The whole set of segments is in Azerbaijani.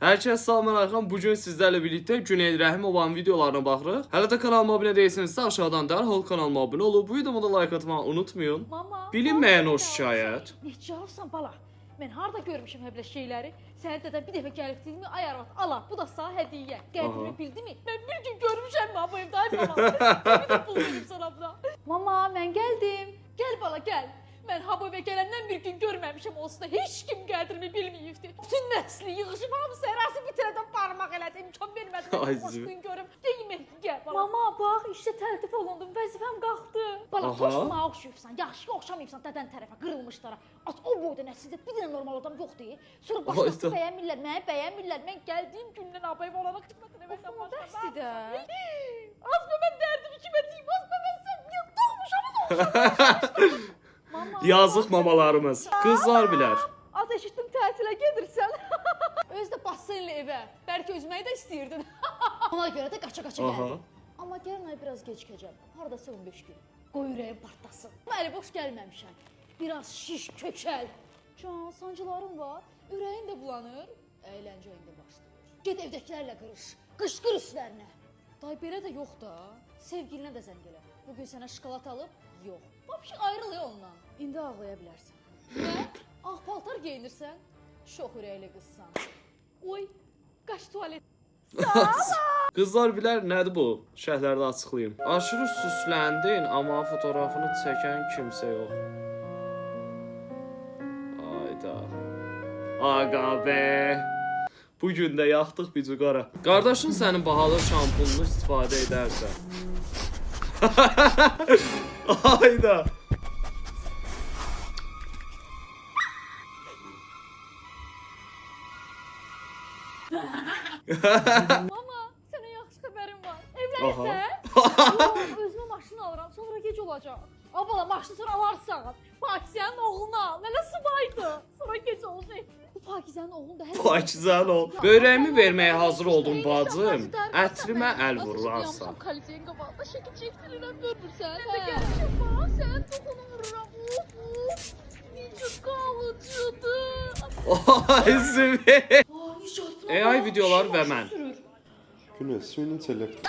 Hər kəs salam əleykum. Bu gün sizlərlə birlikdə Güney Rəhimovun videolarına baxırıq. Hələ də kanalıma abunə deyilsinizsə aşağıdan dərhal kanalıma abunə olub bu videoda da like atmağı unutmayın. Mama, Bilinməyən o şikayət. Necə alırsan bala? Mən harda görmüşəm həblə şeyləri? Sənin dədən bir dəfə gəlib dedimi, ay arvad, ala, bu da sənə hədiyyə. Qədrini bildimi? Mən bir gün görmüşəm mama bu evdə, ay mama. Bir də pul verim sana buna. Mama, mən gəldim. Gəl bala, gəl. Mən ha bu evə gələndən bir gün görməmişəm, olsa da heç kim qədrimi bilməyibdi. Bütün nəsli yığışıb hamısı ərəsi bitirədən barmaq elədi, imkan vermədi. Xoş gün görüm. Deyim gəl bala. Mama, bax, işdə təltif olundum, vəzifəm qalxdı. Bala, toşmağa oxşayıbsan, yaxşı oxşamayıbsan dədən tərəfə, qırılmışlara. At o boyda nəsildə bir dənə normal adam yoxdur. Sonra başqası bəyənmirlər, məni bəyənmirlər. Mən gəldiyim gündən abayım olana xidmət eləməkdən başladım. Azma mən dərdimi kimə deyim, azma mən sən doğmuşam. Yazıq mamalarımız. Qızlar bilər. Az eşitdim tətilə gedirsən. Öz də bassenli evə. Bəlkə özməyi də istəyirdin. Ona görə də qaça-qaça gəldim. Amma gəlməyə biraz gecikəcəm. Hardasa 15 gün. Qoy ürəyim partlasın. Məli boş gəlməmişəm. Biraz şiş, kökəl. Can, sancılarım var. Ürəyin də bulanır. Əyləncə indi başlayır. Get evdəkilərlə qırış. Qışqır üstlərinə. Day belə də yox da. Sevgilinə də zəng elə. Bugün sənə şokolad alıb, yox. Vapşi ayrıl ya ondan. İndi ağlaya bilərsən. Nə? Ağ paltar geyinirsən? Şox ürəkli qızsan. Oy, qaç tualet. Qızlar bilər nədir bu? Şərhlərdə açıqlayım. Aşırı süsləndin, amma fotoğrafını çəkən kimsə yox. Ayda. Aqa be. Bu gün də yaxdıq bir cüqara. Qardaşın sənin bahalı şampununu istifadə edərsə. Ayda. Mama, sənə yaxşı xəbərim var. Evlənirsən? Yox, özümə maşın alıram, sonra gec olacaq. Abala, maşını sonra alarsan. Pakizənin oğlunu al. Mənə subaydı. Sonra gec olacaq. Bu Pakizənin oğlunu da hər Pakizən ol. Börəyimi verməyə hazır oldum bacım. Ətrimə əl vururarsa. Kalifiyin qabağında şəkil çəkdirirəm, görmürsən? Mən də gəlmişəm, bax, sənin toxunu vururam. Necə qalıcıdır. Ay zübey. AI videolar və mən. Güneş, suyun intellekt.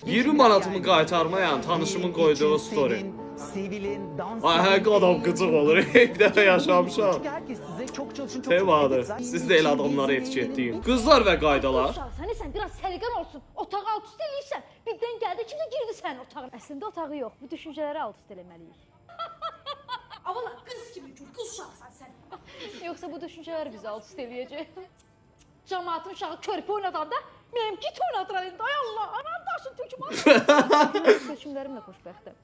20 manatımı qaytarmayan tanışımın qoyduğu story. Sivilin, dans Ay hər qadam qıcıq olur. Bir dəfə yaşamışam. herkes size çok çalışın çok Tevadır. Siz də elə adamları etiketləyim. Qızlar və qaydalar. Sən biraz səliqən olsun. Otağı alt üst eləyirsən. Birdən gəldi, kimsə girdi sənin otağına. Əslində otağı yox, bu düşüncələri alt üst eləməliyik. Avala, qız kimi gül, qız uşaqsan sən. Yoxsa bu düşüncələr bizi alt üst eləyəcək. Cəmaatın uşağı körpü oynadanda mənim git oynadıran indi. Ay Allah, anam daşın töküm atır. Tökümlərimlə xoşbəxtəm.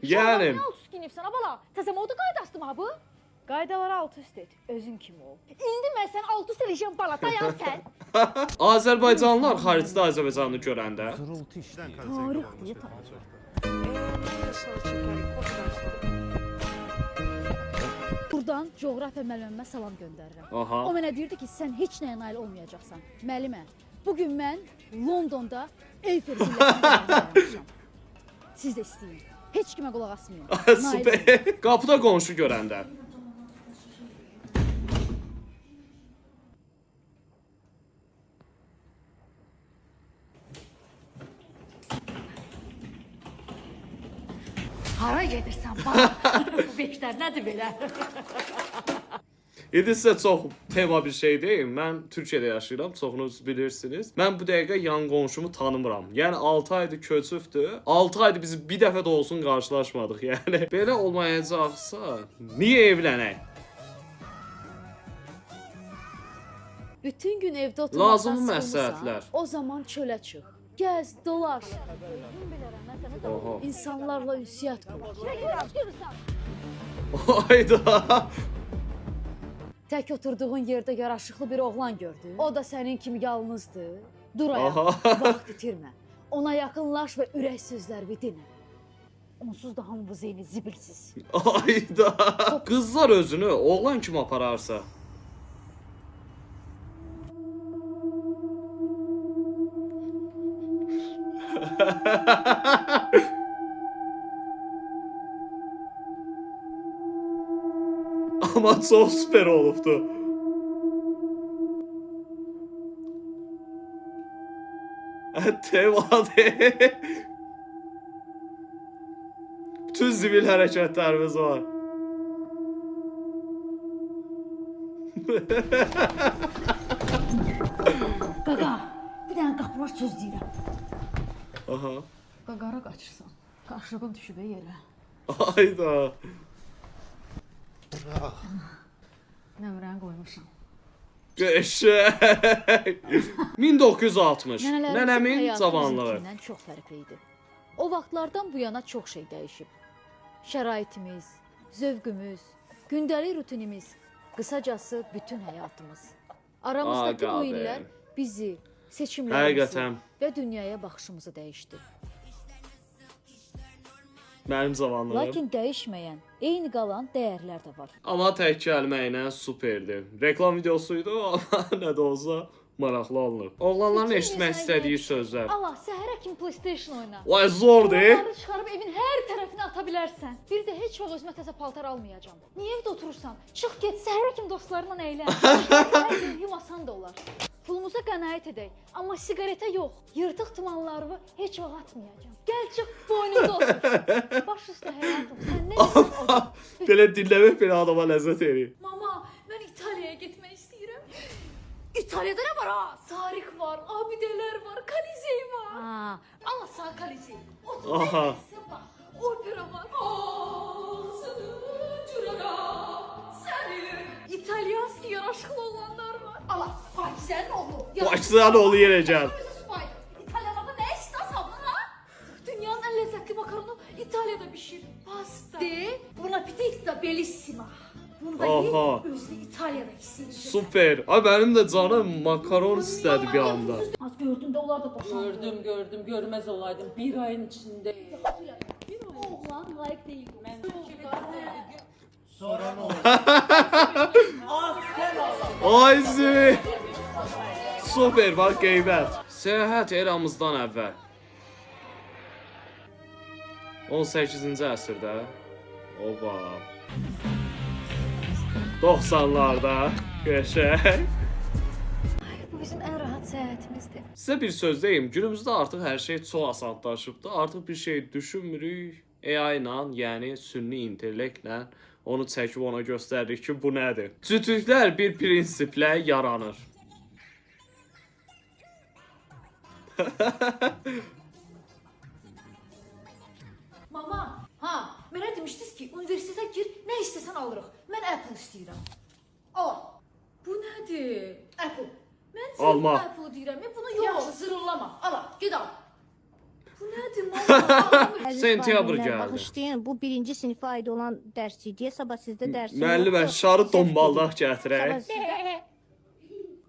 Yəni. Alt üst giyinibsən, avala. Təzə moda qaydasıdır mı bu? Qaydaları alt üst et, özün kimi ol. İndi mən sən alt üst eləyəcəm bala, dayan sən. Azərbaycanlılar xaricdə Azərbaycanı görəndə. Zırıltı işte. Tarix diye Buradan coğrafiya müəllimimə salam göndərirəm. Aha. O mənə deyirdi ki, sən heç nəyə nail olmayacaqsan. Müəllimə, bugün mən Londonda Eyfel zilləsində dayanmışam. Siz də istəyin. Heç kimə qulaq asmayın. Nail olun. Super. Qapıda qonşu görəndə. Hara gedirsən bala? Bu beşlər nədir belə? İndi sizə çox tema bir şey deyim. Mən Türkiyədə yaşayıram, çoxunuz bilirsiniz. Mən bu dəqiqə yan qonşumu tanımıram. Yəni 6 aydır köçübdür. 6 aydır biz bir dəfə də olsun qarşılaşmadıq. Yəni belə olmayacaqsa, niyə evlənək? Bütün gün evdə oturmaqdan Lazımlı sıxılmısan, məsləhətlər. o zaman çölə çıx. Gəz, dolaş. Oha. İnsanlarla ünsiyyət qur. Ayda. Tək oturduğun yerdə yaraşıqlı bir oğlan gördün. O da sənin kimi yalnızdır. Dur ayaq, Aha. vaxt itirmə. Ona yaxınlaş və ürək sözlərimi dinlə. Onsuz da hamı bu zeyni zibilsiz. Ayda. Qızlar özünü oğlan kimi apararsa. Amma çox süper olubdu. Tevadır. Bütün zibil hərəkətlərimiz var. Qaqa, bir dənə qapılar söz deyirəm. Aha. Qaqara qaçırsan. Qarşılığım düşüb yerə. Ayda. Nömrəni qoymuşam. Qəşəng. 1960. Nənələrimizin Nənəmin həyatı cavanlığı. bizimkindən çox fərqli idi. O vaxtlardan bu yana çox şey dəyişib. Şəraitimiz, zövqümüz, gündəlik rutinimiz, qısacası bütün həyatımız. Aramızdakı Aga bu be. illər bizi, seçimlərimizi Həqiqətən. və dünyaya baxışımızı dəyişdi. Mənim zamanlarım. Lakin dəyişməyən, eyni qalan dəyərlər də var. Amma tək kəlmə ilə superdi. Reklam videosuydu amma nə də olsa maraqlı alınır. Oğlanların Bütün eşitmək mesaj istədiyi verir. sözlər. Allah, səhərə kimi PlayStation oyna. Vay zordur. Onları çıxarıb evin hər tərəfinə ata bilərsən. Bir də heç vaxt özümə təzə paltar almayacağam. Niyə evdə oturursan? Çıx get, səhərə kimi dostlarınla əylən. Hər gün yumasan da olar. Pulumuza qənaət edək, amma siqaretə yox. Yırtıq tumanlarımı heç vaxt atmayacağam. Gəl çıx, boynunda otur. Baş üstə həyatım, sən nə deyirsən? Belə dinləmək belə adama ləzzət verir. Mama, mən İtaliyaya getmək istəyirəm. İtaliyada nə var ha? Tarix var, abidələr var, Kolizey var. Ha, Allah sağ Kolizey. Otur, Aha. neyse bax. Opera var. Ağzını cırara səni. İtalyanski yaraşıqlı olanlar var. Allah, Pakistanın oğlu. Başlayan oğlu yenəcək. İtalyanlarda nə istəsən ha? Dünyanın ən ləzzətli makaronu İtaliyada bişir. Pasta. De, buon appetito bellissima. Bunu da Aha. ye, özünü İtaliyada hissedeceksin. Super. Ay mənim də canım makaron istədi bir anda. Az gördüğümde onlar da boşandı. Gördüm, görmez olaydım. Bir ayın içinde. Oğlan layık değil. Ay zü. Super bak qeybət. Səyahət eramızdan əvvəl. 18-ci əsrdə. Oba. 90'larda qəşəng. Bu bizim en rahat seyahatimizdi. Sizə bir söz deyim, günümüzdə artıq hər şey çox asanlaşıbdı. Artıq bir şey düşünmürük. AI ilə, yəni süni intellektlə onu çəkib ona göstəririk ki, bu nədir? Cütüklər bir prinsiplə yaranır. Mama, ha, mənə demişdiniz ki, universitetə gir, nə istəsən alırıq. Mən Apple istəyirəm. Al. Bu nədir? Apple. Mən Alma. sırf Apple deyirəm. Bunu yox. Yaxşı, zırıllama. Al, get al. Bu nədir mama? Sentyabr gəldi. Bağışlayın, bu birinci sinifə aid olan dərs idi. Sabah sizdə dərs Müəllimə şarı dombaldaq gətirək.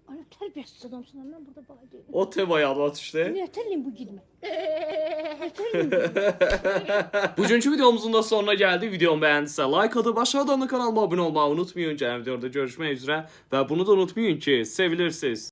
Ana tərbiyəsiz adamsın, mən burada baha deyim. O tema yadıma düşdü. Nətəliyim bu gidmə. Bugünkü videomuzun da sonuna geldik. Videomu beğendiyse like atıp aşağıdan da kanalıma abone olmayı unutmayın. Gələn videoda görüşmək üzrə və bunu da unutmayın ki, sevilirsiniz.